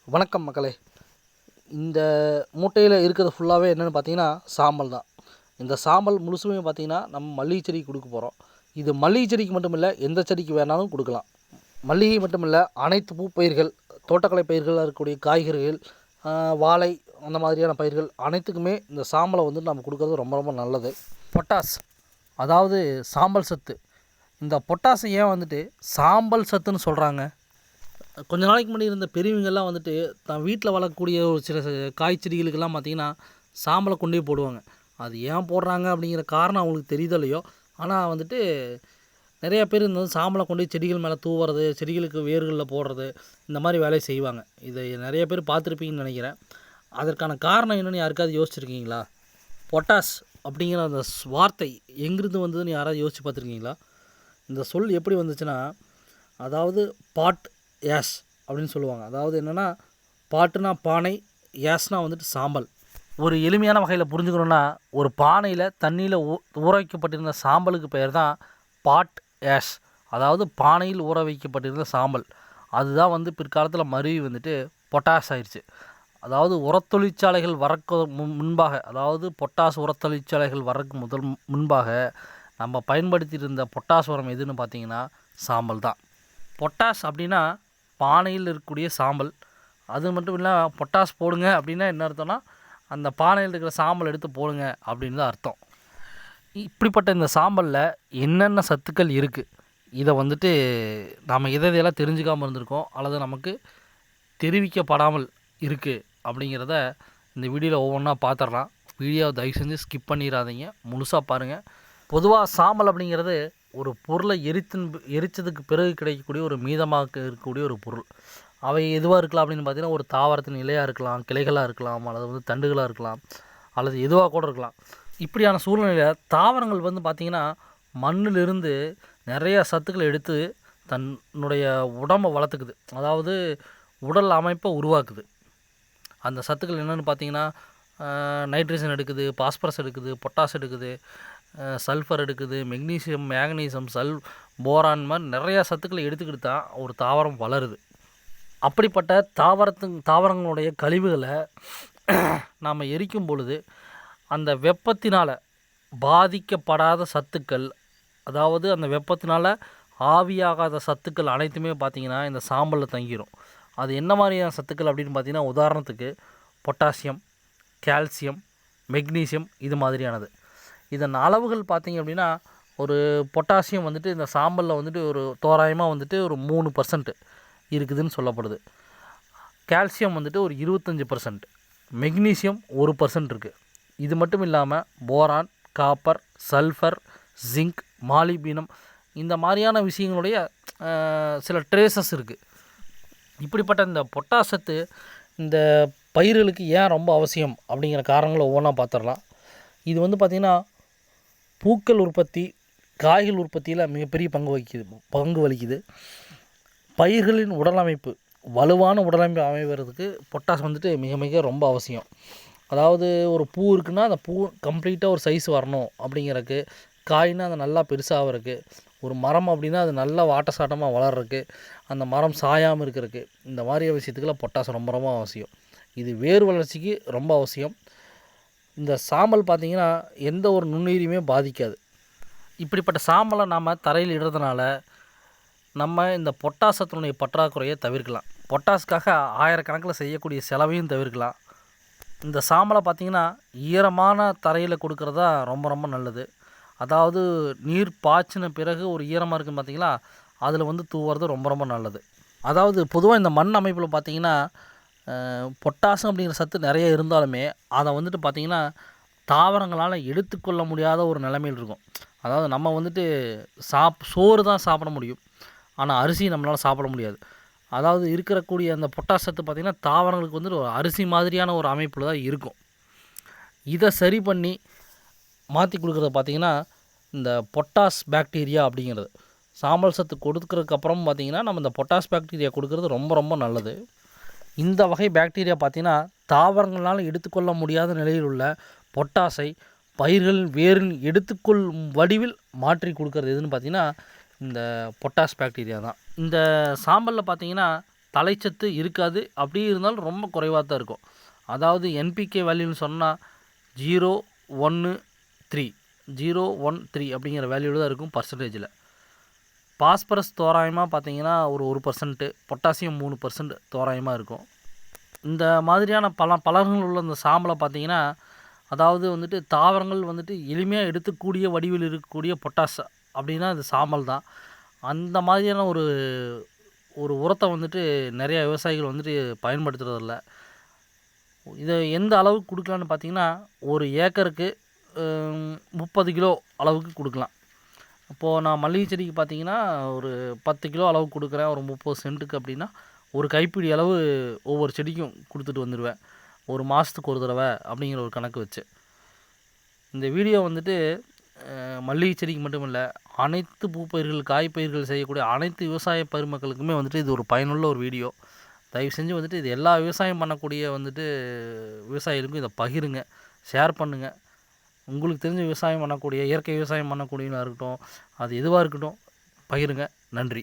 வணக்கம் மக்களே. இந்த மூட்டையில் இருக்கிறது ஃபுல்லாகவே என்னென்னு பார்த்தீங்கன்னா சாம்பல் தான். இந்த சாம்பல் முழுசுமே பார்த்திங்கன்னா நம்ம மல்லிகை செடிக்கு கொடுக்க போகிறோம். இது மல்லிகை செடிக்கு மட்டும் இல்லை, எந்த செடிக்கு வேணாலும் கொடுக்கலாம். மல்லிகை மட்டும் இல்லை, அனைத்து பூப்பயிர்கள், தோட்டக்கலை பயிர்களாக இருக்கக்கூடிய காய்கறிகள், வாழை, அந்த மாதிரியான பயிர்கள் அனைத்துக்குமே இந்த சாம்பலை நம்ம கொடுக்கறது ரொம்ப ரொம்ப நல்லது. பொட்டாஸ், அதாவது சாம்பல் சத்து. இந்த பொட்டாஸை ஏன் சாம்பல் சத்துன்னு சொல்கிறாங்க? கொஞ்ச நாளைக்கு முன்னாடி இருந்த பெரியவங்கெல்லாம் தான் வீட்டில் வளர்க்கக்கூடிய ஒரு சில காய் செடிகளுக்கெல்லாம் பார்த்திங்கன்னா சாம்பலை கொண்டே போடுவாங்க. அது ஏன் போடுறாங்க அப்படிங்கிற காரணம் அவங்களுக்கு தெரியுதோ இல்லையோ, ஆனால் நிறையா பேர் இந்த சாம்பலை கொண்டு செடிகள் மேலே தூவுறது, செடிகளுக்கு வேர்களில் போடுறது, இந்த மாதிரி வேலையை செய்வாங்க. இதை நிறைய பேர் பார்த்துருப்பீங்கன்னு நினைக்கிறேன். அதற்கான காரணம் என்னென்னு யாருக்காவது யோசிச்சுருக்கீங்களா? பொட்டாஸ் அப்படிங்கிற அந்த வார்த்தை எங்கிருந்து வந்ததுன்னு யாராவது யோசித்து பார்த்துருக்கீங்களா? இந்த சொல் எப்படி வந்துச்சுன்னா, அதாவது பாட் யாஷ் அப்படின்னு சொல்லுவாங்க. அதாவது என்னென்னா, பாட்டுனா பானை, யாஷ்னா சாம்பல். ஒரு எளிமையான வகையில் புரிஞ்சுக்கணுன்னா, ஒரு பானையில் தண்ணியில் ஊற வைக்கப்பட்டிருந்த சாம்பலுக்கு பெயர் தான் பாட் யாஷ். அதாவது பானையில் ஊற வைக்கப்பட்டிருந்த சாம்பல். அதுதான் பிற்காலத்தில் மருவி பொட்டாஸ் ஆயிடுச்சு. அதாவது உரத்தொழிற்சாலைகள் வரக்கு முன்பாக, அதாவது பொட்டாஸ் உரத்தொழிற்சாலைகள் வரக்கு முன்பாக நம்ம பயன்படுத்திட்டு இருந்த பொட்டாஸ் உரம் எதுன்னு பார்த்திங்கன்னா சாம்பல் தான். பொட்டாஸ் அப்படின்னா பானையில் இருக்கக்கூடிய சாம்பல். அது மட்டும் இல்லை, பொட்டாஸ் போடுங்க அப்படின்னா என்ன அர்த்தம்னா, அந்த பானையில் இருக்கிற சாம்பல் எடுத்து போடுங்க அப்படின்னு தான் அர்த்தம். இப்படிப்பட்ட இந்த சாம்பலில் என்னென்ன சத்துக்கள் இருக்குது, இதை நாம் எதையெல்லாம் தெரிஞ்சுக்காமல் இருந்திருக்கோம் அல்லது நமக்கு தெரிவிக்கப்படாமல் இருக்குது அப்படிங்கிறத இந்த வீடியோவில் ஒவ்வொன்றா பார்த்துடலாம். வீடியோவை தயவு செஞ்சு ஸ்கிப் பண்ணிடாதீங்க, முழுசாக பாருங்கள். பொதுவாக சாம்பல் அப்படிங்கிறது ஒரு பொருளை எரித்ததுக்கு பிறகு கிடைக்கக்கூடிய ஒரு மீதமாக இருக்கக்கூடிய ஒரு பொருள். அவை எதுவாக இருக்கலாம் அப்படின்னு பார்த்தீங்கன்னா, ஒரு தாவரத்தின் இலையாக இருக்கலாம், கிளைகளாக இருக்கலாம், அல்லது தண்டுகளாக இருக்கலாம், அல்லது எதுவாக கூட இருக்கலாம். இப்படியான சூழ்நிலையில் தாவரங்கள் பார்த்திங்கன்னா மண்ணிலிருந்து நிறைய சத்துக்களை எடுத்து தன்னுடைய உடம்பை வளர்த்துக்குது. அதாவது உடல் அமைப்பை உருவாக்குது. அந்த சத்துக்கள் என்னென்னு பார்த்திங்கன்னா, நைட்ரஜன் எடுக்குது, பாஸ்பரஸ் எடுக்குது, பொட்டாஸ் எடுக்குது, சல்ஃபர் எடுக்குது, மெக்னீசியம், மேக்னீசியம், போரான் மாதிரி நிறையா சத்துக்களை எடுத்துக்கிட்டு தான் ஒரு தாவரம் வளருது. அப்படிப்பட்ட தாவரங்களுடைய கழிவுகளை நாம் எரிக்கும் பொழுது அந்த வெப்பத்தினால் பாதிக்கப்படாத சத்துக்கள், அதாவது அந்த வெப்பத்தினால் ஆவியாகாத சத்துக்கள் அனைத்துமே பார்த்திங்கன்னா இந்த சாம்பலில் தங்கிடும். அது என்ன மாதிரியான சத்துக்கள் அப்படின்னு பார்த்திங்கன்னா, உதாரணத்துக்கு பொட்டாசியம், கால்சியம், மெக்னீசியம், இது மாதிரியானது. இதன் அளவுகள் பார்த்திங்க அப்படின்னா, ஒரு பொட்டாசியம் இந்த சாம்பலில் ஒரு தோராயமாக ஒரு 3% இருக்குதுன்னு சொல்லப்படுது. கால்சியம் ஒரு 25%, மெக்னீசியம் 1% இருக்குது. இது மட்டும் இல்லாமல் போரான், காப்பர், சல்ஃபர், ஜிங்க், மாலிபீனம், இந்த மாதிரியான விஷயங்களுடைய சில ட்ரேசஸ் இருக்குது. இப்படிப்பட்ட இந்த பொட்டாசத்து இந்த பயிர்களுக்கு ஏன் ரொம்ப அவசியம் அப்படிங்கிற காரணங்களை ஒவ்வொன்றா பார்த்துடலாம். இது பார்த்திங்கன்னா பூக்கள் உற்பத்தி, காய்கள் உற்பத்தியில் மிகப்பெரிய பங்கு வகிக்குது. பயிர்களின் உடலமைப்பு, வலுவான உடலமைப்பு அமைவதற்கு பொட்டாஸ் மிக மிக ரொம்ப அவசியம். அதாவது ஒரு பூ இருக்குன்னா அந்த பூ கம்ப்ளீட்டாக ஒரு சைஸ் வரணும் அப்படிங்கிறதுக்கு, காய்னா அது நல்லா பெருசாகிறதுக்கு, ஒரு மரம் அப்படின்னா அது நல்லா வாட்டசாட்டமாக வளர்கிறதுக்கு, அந்த மரம் சாயாமல் இருக்கிறதுக்கு, இந்த மாதிரி விஷயத்துக்கெல்லாம் பொட்டாஸ் ரொம்ப ரொம்ப அவசியம். இது வேர் வளர்ச்சிக்கு ரொம்ப அவசியம். இந்த சாம்பல் பார்த்திங்கன்னா எந்த ஒரு நுண்ணுயிரியுமே பாதிக்காது. இப்படிப்பட்ட சாம்பலை நாம் தரையில் இடுறதுனால நம்ம இந்த பொட்டாசத்தினுடைய பற்றாக்குறையை தவிர்க்கலாம். பொட்டாஸுக்காக ஆயிரக்கணக்கில் செய்யக்கூடிய செலவையும் தவிர்க்கலாம். இந்த சாம்பலை பார்த்திங்கன்னா ஈரமான தரையில் கொடுக்குறதா ரொம்ப ரொம்ப நல்லது. அதாவது நீர் பாய்ச்சின பிறகு ஒரு ஈரமாக இருக்குன்னு பார்த்திங்களா, அதில் தூவுறது ரொம்ப ரொம்ப நல்லது. அதாவது பொதுவாக இந்த மண் அமைப்பில் பார்த்திங்கன்னா பொட்டாசம் அப்படிங்கிற சத்து நிறைய இருந்தாலுமே அதை பார்த்திங்கன்னா தாவரங்களால் எடுத்துக்கொள்ள முடியாத ஒரு நிலைமையில் இருக்கும். அதாவது நம்ம சோறு தான் சாப்பிட முடியும், ஆனால் அரிசி நம்மளால் சாப்பிட முடியாது. அதாவது இருக்கக்கூடிய அந்த பொட்டாஸ் சத்து பார்த்திங்கன்னா தாவரங்களுக்கு ஒரு அரிசி மாதிரியான ஒரு அமைப்பில் தான் இருக்கும். இதை சரி பண்ணி மாற்றி கொடுக்குறது பார்த்திங்கன்னா இந்த பொட்டாஸ் பாக்டீரியா அப்படிங்கிறது. சாம்பல் சத்து கொடுக்குறதுக்கப்புறம் பார்த்திங்கன்னா நம்ம இந்த பொட்டாஸ் பாக்டீரியா கொடுக்குறது ரொம்ப ரொம்ப நல்லது. இந்த வகை பாக்டீரியா பார்த்திங்கன்னா தாவரங்களால் எடுத்துக்கொள்ள முடியாத நிலையில் உள்ள பொட்டாஸை பயிர்களின் வேரின் எடுத்துக்கொள்ளும் வடிவில் மாற்றி கொடுக்கறது எதுன்னு பார்த்திங்கன்னா இந்த பொட்டாஸ் பாக்டீரியா தான். இந்த சாம்பலில் பார்த்திங்கன்னா தலைச்சத்து இருக்காது. அப்படியே இருந்தாலும் ரொம்ப குறைவாக தான் இருக்கும். அதாவது என்பிகே வேல்யூன்னு சொன்னால் 013 013 அப்படிங்கிற வேல்யூவில் தான் இருக்கும் பர்சன்டேஜில். பாஸ்பரஸ் தோராயமாக பார்த்தீங்கன்னா ஒரு 1%, பொட்டாசியம் 3% தோராயமாக இருக்கும். இந்த மாதிரியான பலன்கள் உள்ள இந்த சாம்பலை பார்த்தீங்கன்னா, அதாவது வந்துட்டு தாவரங்கள் வந்துட்டு எளிமையாக எடுத்துக்கூடிய வடிவில் இருக்கக்கூடிய பொட்டாஸ் அப்படின்னா அது சாம்பல் தான். அந்த மாதிரியான ஒரு உரத்தை வந்துட்டு நிறைய விவசாயிகள் வந்துட்டு பயன்படுத்துறதில்ல. இதை எந்த அளவுக்கு கொடுக்கலான்னு பார்த்தீங்கன்னா, ஒரு ஏக்கருக்கு 30 கிலோ அளவுக்கு கொடுக்கலாம். அப்போது நான் மல்லிகை செடிக்கு பார்த்தீங்கன்னா ஒரு 10 கிலோ அளவு கொடுக்குறேன். ஒரு 30 சென்ட்டுக்கு அப்படின்னா ஒரு கைப்பிடி அளவு ஒவ்வொரு செடிக்கும் கொடுத்துட்டு வந்துடுவேன். ஒரு மாதத்துக்கு ஒரு தடவை அப்படிங்கிற ஒரு கணக்கு வச்சு. இந்த வீடியோ வந்துட்டு மல்லிகை செடிக்கு மட்டும் இல்லை, அனைத்து பூப்பயிர்கள், காய்ப்பயிர்கள் செய்யக்கூடிய அனைத்து விவசாய பெருமக்களுக்குமே வந்துட்டு இது ஒரு பயனுள்ள ஒரு வீடியோ. தயவு செஞ்சு வந்துட்டு இது எல்லா விவசாயம் பண்ணக்கூடிய வந்துட்டு விவசாயிகளுக்கும் இதை பகிருங்க, ஷேர் பண்ணுங்கள். உங்களுக்கு தெரிஞ்ச விவசாயம் பண்ணக்கூடிய, இயற்கை விவசாயம் பண்ணக்கூடியவங்களாக இருக்கட்டும், அது எதுவாக இருக்கட்டும், பகிருங்க. நன்றி.